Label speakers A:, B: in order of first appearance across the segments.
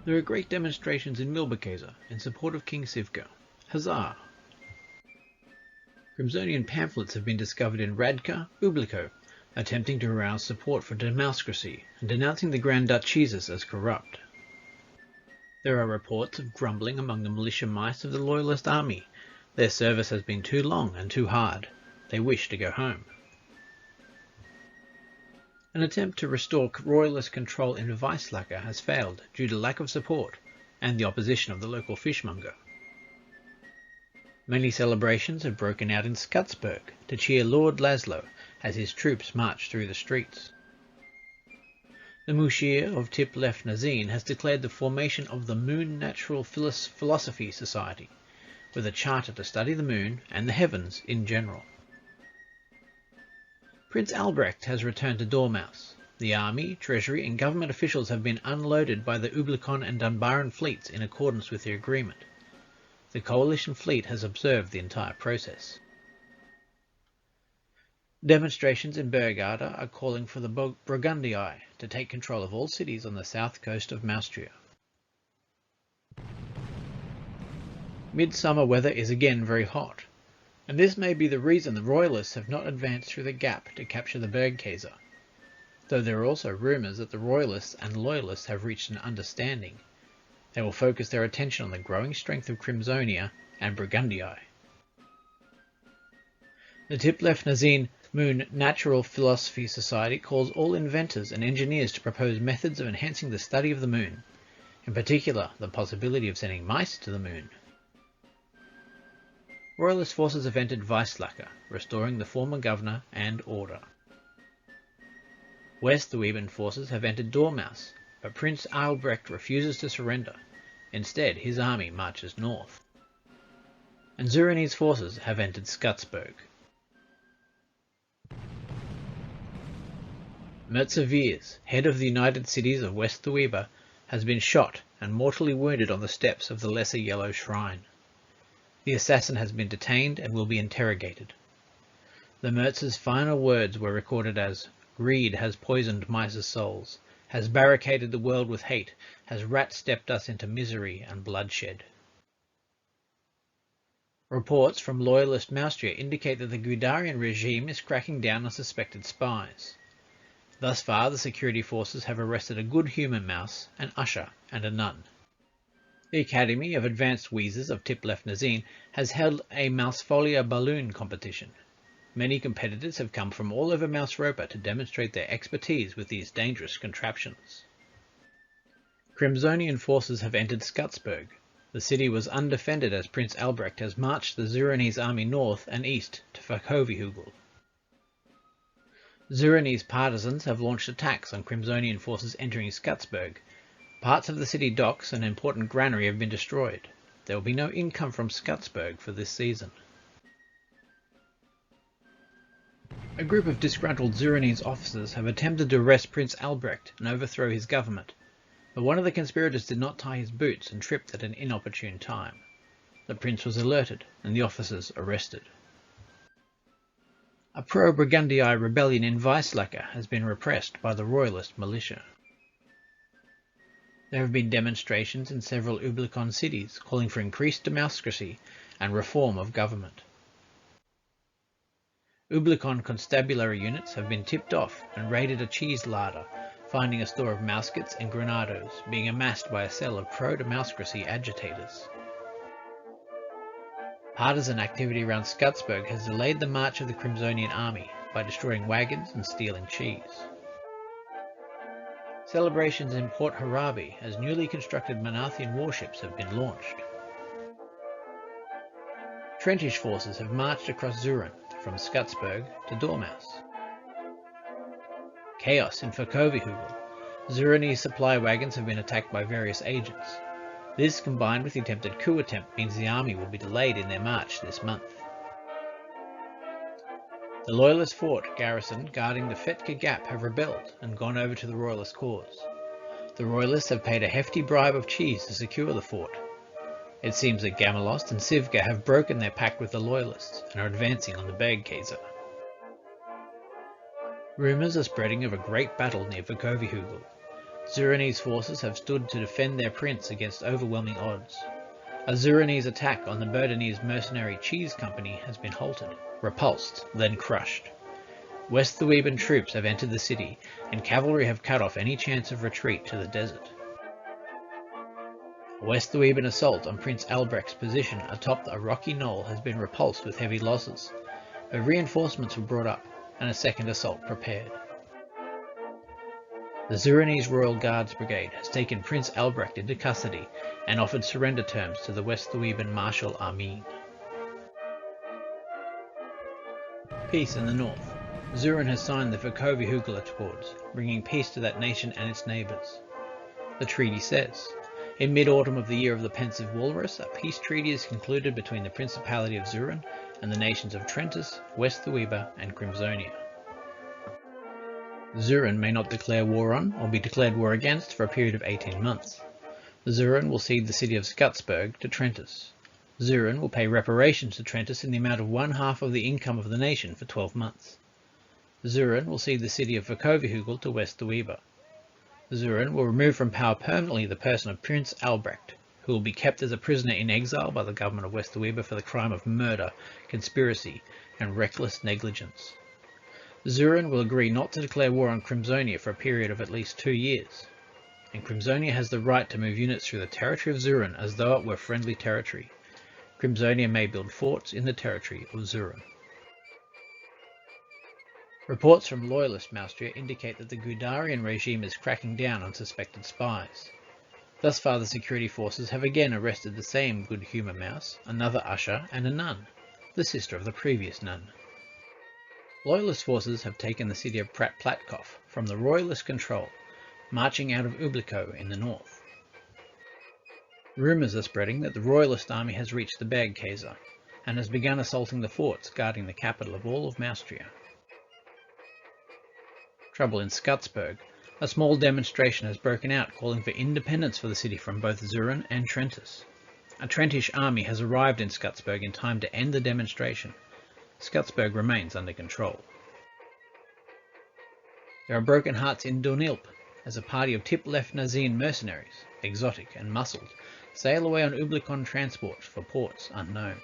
A: There are great demonstrations in Milbekaese in support of King Sivka. Huzzah! Crimsonian pamphlets have been discovered in Radka, Ubliko, attempting to arouse support for democracy and denouncing the Grand Duchies as corrupt. There are reports of grumbling among the militia mice of the Loyalist army. Their service has been too long and too hard. They wish to go home. An attempt to restore royalist control in Weislacker has failed due to lack of support and the opposition of the local fishmonger. Many celebrations have broken out in Skutsburg to cheer Lord Laszlo as his troops march through the streets. The Mushir of Tiplef Nazin has declared the formation of the Moon Natural Philosophy Society, with a charter to study the moon and the heavens in general. Prince Albrecht has returned to Dormouse. The army, treasury and government officials have been unloaded by the Ublicon and Dunbaran fleets in accordance with the agreement. The coalition fleet has observed the entire process. Demonstrations in Bergarda are calling for the Burgundii to take control of all cities on the south coast of Maustria. Midsummer weather is again very hot, and this may be the reason the Royalists have not advanced through the gap to capture the Bergkäse, though there are also rumours that the Royalists and Loyalists have reached an understanding. They will focus their attention on the growing strength of Crimsonia and Burgundii. The Tiplef Nazin Moon Natural Philosophy Society calls all inventors and engineers to propose methods of enhancing the study of the moon, in particular the possibility of sending mice to the moon. Royalist forces have entered Weislacker, restoring the former governor and order. West Thueben forces have entered Dormouse, but Prince Albrecht refuses to surrender. Instead, his army marches north. And Zurinese forces have entered Skutsburg. Mertzeviers, head of the United Cities of West Thueba, has been shot and mortally wounded on the steps of the Lesser Yellow Shrine. The assassin has been detained and will be interrogated. The Mertz's final words were recorded as, "Greed has poisoned mice's souls, has barricaded the world with hate, has rat-stepped us into misery and bloodshed." Reports from Loyalist Maustria indicate that the Gudarian regime is cracking down on suspected spies. Thus far, the security forces have arrested a good human mouse, an usher, and a nun. The Academy of Advanced Wheezers of Tiplef Nazin has held a Mousefolia balloon competition. Many competitors have come from all over Mousropa to demonstrate their expertise with these dangerous contraptions. Crimsonian forces have entered Skutsburg. The city was undefended as Prince Albrecht has marched the Zurinese army north and east to Fakovihugel. Zurinese partisans have launched attacks on Crimsonian forces entering Skutsburg. Parts of the city docks and important granary have been destroyed. There will be no income from Skutsburg for this season. A group of disgruntled Zurinese officers have attempted to arrest Prince Albrecht and overthrow his government, but one of the conspirators did not tie his boots and tripped at an inopportune time. The prince was alerted and the officers arrested. A pro-Burgundii rebellion in Weislacker has been repressed by the Royalist militia. There have been demonstrations in several Ublicon cities calling for increased democracy and reform of government. Ublicon constabulary units have been tipped off and raided a cheese larder, finding a store of mouskets and grenados being amassed by a cell of pro-democracy agitators. Partisan activity around Skutsburg has delayed the march of the Crimsonian army by destroying wagons and stealing cheese. Celebrations in Port Harabi as newly constructed Manathian warships have been launched. Trenchish forces have marched across Zurin from Skutsburg to Dormouse. Chaos in Fakovihugel. Zurinese supply wagons have been attacked by various agents. This, combined with the attempted coup attempt, means the army will be delayed in their march this month. The Loyalist fort garrison guarding the Fetka Gap have rebelled and gone over to the Royalist cause. The Royalists have paid a hefty bribe of cheese to secure the fort. It seems that Gamalost and Sivka have broken their pact with the Loyalists and are advancing on the Bergkäse. Rumours are spreading of a great battle near Fakovihugel. Zuranese forces have stood to defend their prince against overwhelming odds. A Zuranese attack on the Burdonese mercenary cheese company has been halted, repulsed, then crushed. West Thueban troops have entered the city, and cavalry have cut off any chance of retreat to the desert. A West Thueban assault on Prince Albrecht's position atop a rocky knoll has been repulsed with heavy losses, but reinforcements were brought up, and a second assault prepared. The Zuranese Royal Guards Brigade has taken Prince Albrecht into custody and offered surrender terms to the West Thueban Marshal Armin. Peace in the north. Zuran has signed the Verkhovy Accords, bringing peace to that nation and its neighbours. The treaty says, in mid-autumn of the year of the Pensive Walrus, a peace treaty is concluded between the Principality of Zuran and the nations of Trentus, West Thueba and Crimsonia. Zuran may not declare war on or be declared war against for a period of 18 months. Zuran will cede the city of Skutsburg to Trentus. Zuran will pay reparations to Trentus in the amount of 1/2 of the income of the nation for 12 months. Zuran will cede the city of Verkhovy to West Thueba. Zuran will remove from power permanently the person of Prince Albrecht, who will be kept as a prisoner in exile by the government of West Thueba for the crime of murder, conspiracy, and reckless negligence. Zuran will agree not to declare war on Crimsonia for a period of at least 2 years, and Crimsonia has the right to move units through the territory of Zuran as though it were friendly territory. Crimsonia may build forts in the territory of Zuran. Reports from loyalist Maustria indicate that the Gudarian regime is cracking down on suspected spies. Thus far the security forces have again arrested the same good humour mouse, another usher, and a nun, the sister of the previous nun. Loyalist forces have taken the city of Prat-Platkov from the royalist control, marching out of Ublico in the north. Rumours are spreading that the royalist army has reached the Bergkäse and has begun assaulting the forts guarding the capital of all of Maustria. Trouble in Skutsburg. A small demonstration has broken out calling for independence for the city from both Zuran and Trentus. A Trentish army has arrived in Skutsburg in time to end the demonstration. Skutsburg remains under control. There are broken hearts in Donilp as a party of Tip-Lef-Nazin mercenaries, exotic and muscled, sail away on Ublicon transport for ports unknown.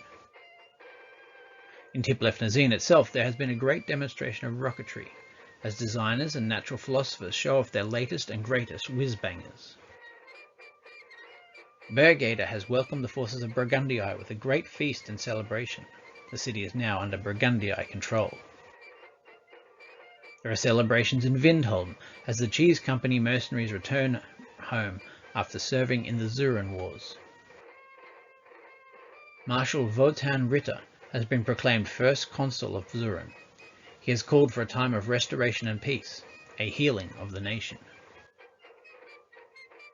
A: In Tip-Lef-Nazin itself there has been a great demonstration of rocketry, as designers and natural philosophers show off their latest and greatest whiz-bangers. Bergada has welcomed the forces of Burgundii with a great feast and celebration. The city is now under Burgundii control. There are celebrations in Vindholm as the cheese company mercenaries return home after serving in the Zuran Wars. Marshal Wotan Ritter has been proclaimed first consul of Zuran. He has called for a time of restoration and peace, a healing of the nation.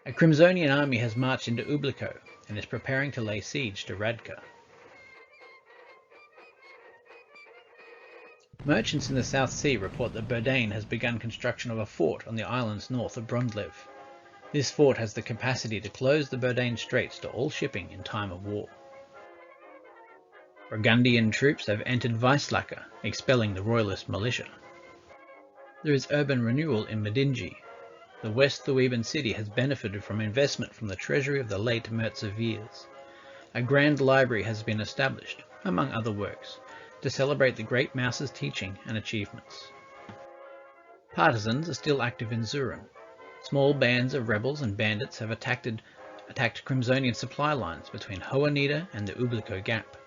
A: A Crimsonian army has marched into Ublico and is preparing to lay siege to Radka. Merchants in the South Sea report that Burdain has begun construction of a fort on the islands north of Brundlev. This fort has the capacity to close the Burdain Straits to all shipping in time of war. Burgundian troops have entered Weislacker, expelling the royalist militia. There is urban renewal in Medinji. The West Thueban city has benefited from investment from the treasury of the late Mertzaviers. A grand library has been established, among other works, to celebrate the great mouse's teaching and achievements. Partisans are still active in Zuran. Small bands of rebels and bandits have attacked Crimsonian supply lines between Hoanida and the Ublico Gap.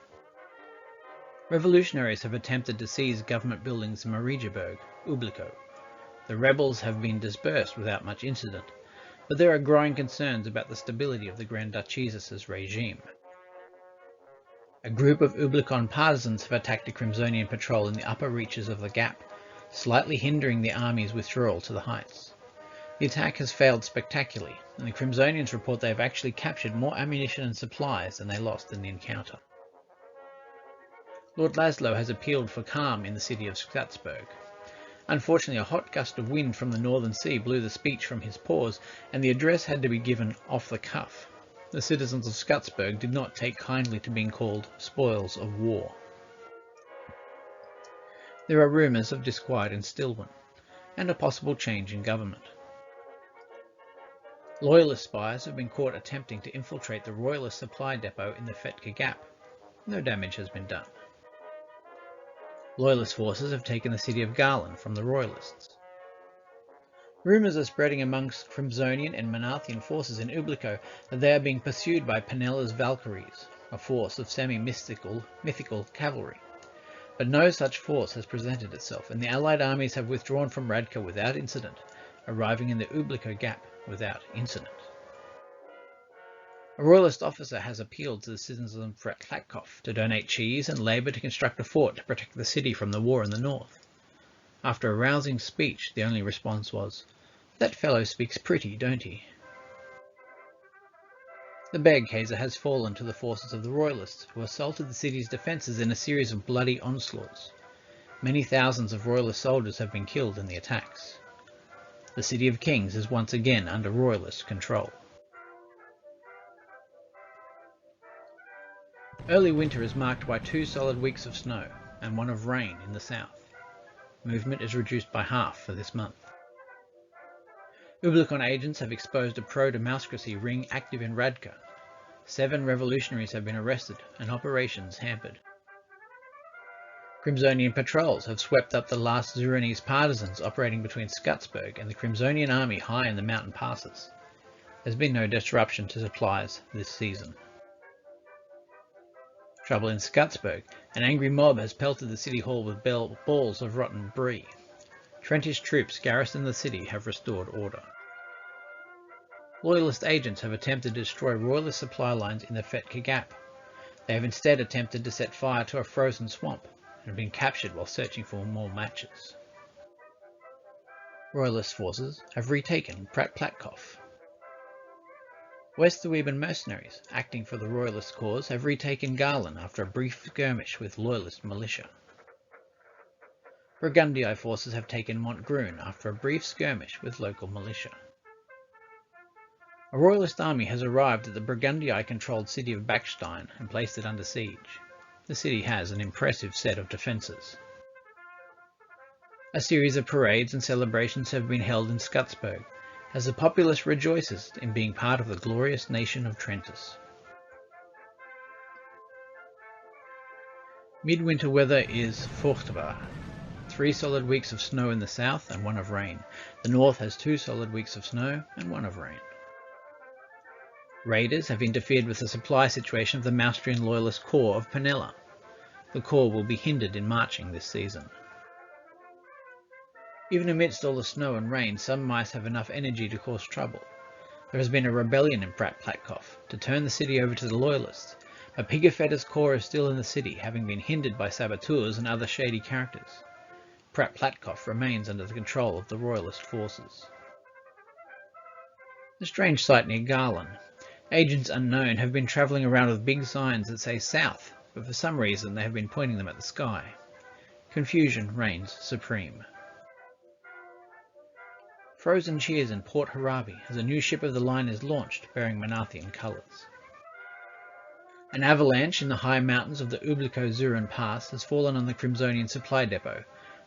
A: Revolutionaries have attempted to seize government buildings in Marijaberg, Ublico. The rebels have been dispersed without much incident, but there are growing concerns about the stability of the Grand Duchess's regime. A group of Ublicon partisans have attacked a Crimsonian patrol in the upper reaches of the Gap, slightly hindering the army's withdrawal to the heights. The attack has failed spectacularly, and the Crimsonians report they have actually captured more ammunition and supplies than they lost in the encounter. Lord Laszlo has appealed for calm in the city of Skutsburg. Unfortunately, a hot gust of wind from the northern sea blew the speech from his pores, and the address had to be given off the cuff. The citizens of Skutsburg did not take kindly to being called spoils of war. There are rumours of disquiet in Stilwen, and a possible change in government. Loyalist spies have been caught attempting to infiltrate the Royalist supply depot in the Fetka Gap. No damage has been done. Loyalist forces have taken the city of Garland from the Royalists. Rumours are spreading amongst Crimsonian and Manathian forces in Ublico that they are being pursued by Penella's Valkyries, a force of mythical cavalry. But no such force has presented itself, and the Allied armies have withdrawn from Radka without incident, arriving in the Ublico Gap without incident. A Royalist officer has appealed to the citizens of Khlatkov to donate cheese and labour to construct a fort to protect the city from the war in the north. After a rousing speech, the only response was, "That fellow speaks pretty, don't he?" The Milbekaese has fallen to the forces of the Royalists, who assaulted the city's defences in a series of bloody onslaughts. Many thousands of Royalist soldiers have been killed in the attacks. The City of Kings is once again under Royalist control. Early winter is marked by 2 solid weeks of snow and 1 of rain in the south. Movement is reduced by half for this month. Ublicon agents have exposed a pro-democracy ring active in Radka. 7 revolutionaries have been arrested and operations hampered. Crimsonian patrols have swept up the last Zuranese partisans operating between Skutsburg and the Crimsonian army high in the mountain passes. There's been no disruption to supplies this season. Trouble in Skutsburg. An angry mob has pelted the city hall with balls of rotten brie. Trentish troops garrisoned the city have restored order. Loyalist agents have attempted to destroy Royalist supply lines in the Fetka Gap. They have instead attempted to set fire to a frozen swamp and have been captured while searching for more matches. Royalist forces have retaken Platkov. Westerweben mercenaries, acting for the Royalist cause, have retaken Garland after a brief skirmish with Loyalist militia. Burgundii forces have taken Montgrun after a brief skirmish with local militia. A Royalist army has arrived at the Burgundii-controlled city of Backstein and placed it under siege. The city has an impressive set of defences. A series of parades and celebrations have been held in Skutsburg, as the populace rejoices in being part of the glorious nation of Trentus. Midwinter weather is furchtbar. 3 solid weeks of snow in the south and 1 of rain. The north has 2 solid weeks of snow and 1 of rain. Raiders have interfered with the supply situation of the Maustrian Loyalist Corps of Penella. The Corps will be hindered in marching this season. Even amidst all the snow and rain, some mice have enough energy to cause trouble. There has been a rebellion in Platkov to turn the city over to the Loyalists, but Pigafetta's corps is still in the city, having been hindered by saboteurs and other shady characters. Platkov remains under the control of the Royalist forces. A strange sight near Garland. Agents unknown have been travelling around with big signs that say south, but for some reason they have been pointing them at the sky. Confusion reigns supreme. Frozen cheers in Port Harabi as a new ship of the line is launched bearing Manathian colours. An avalanche in the high mountains of the Ublico-Zuran Pass has fallen on the Crimsonian supply depot,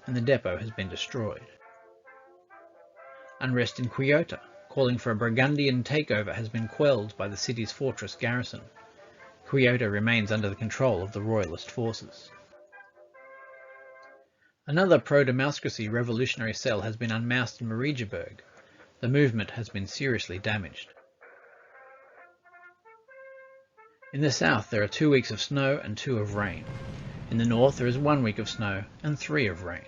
A: and the depot has been destroyed. Unrest in Quillota, calling for a Burgundian takeover, has been quelled by the city's fortress garrison. Quillota remains under the control of the Royalist forces. Another pro-democracy revolutionary cell has been unmasked in Mariageburg. The movement has been seriously damaged. In the south there are 2 weeks of snow and 2 of rain. In the north there is 1 week of snow and 3 of rain.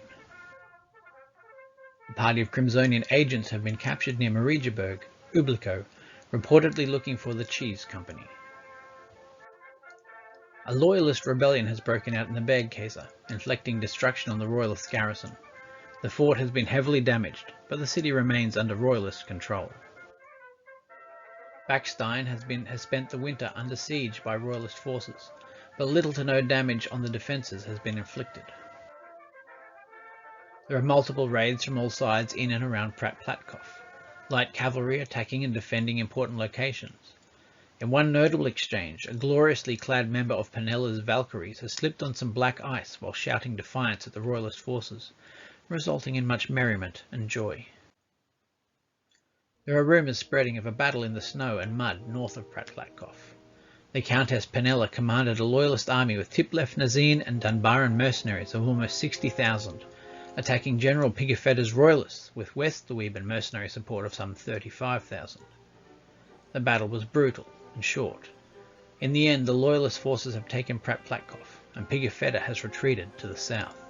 A: A party of Crimsonian agents have been captured near Mariageburg, Ublico, reportedly looking for the cheese company. A Loyalist rebellion has broken out in the Milbekaise, inflicting destruction on the Royalist garrison. The fort has been heavily damaged, but the city remains under Royalist control. Backstein has spent the winter under siege by Royalist forces, but little to no damage on the defences has been inflicted. There are multiple raids from all sides in and around Platkov, light cavalry attacking and defending important locations. In one notable exchange, a gloriously clad member of Penella's Valkyries has slipped on some black ice while shouting defiance at the Royalist forces, resulting in much merriment and joy. There are rumours spreading of a battle in the snow and mud north of Pratlatkov. The Countess Penella commanded a loyalist army with Tiplev-Nazin and Dunbaran mercenaries of almost 60,000, attacking General Pigafetta's royalists with West Luweban mercenary support of some 35,000. The battle was brutal and short. In the end, the loyalist forces have taken Pratlatkov, and Pigafetta has retreated to the south.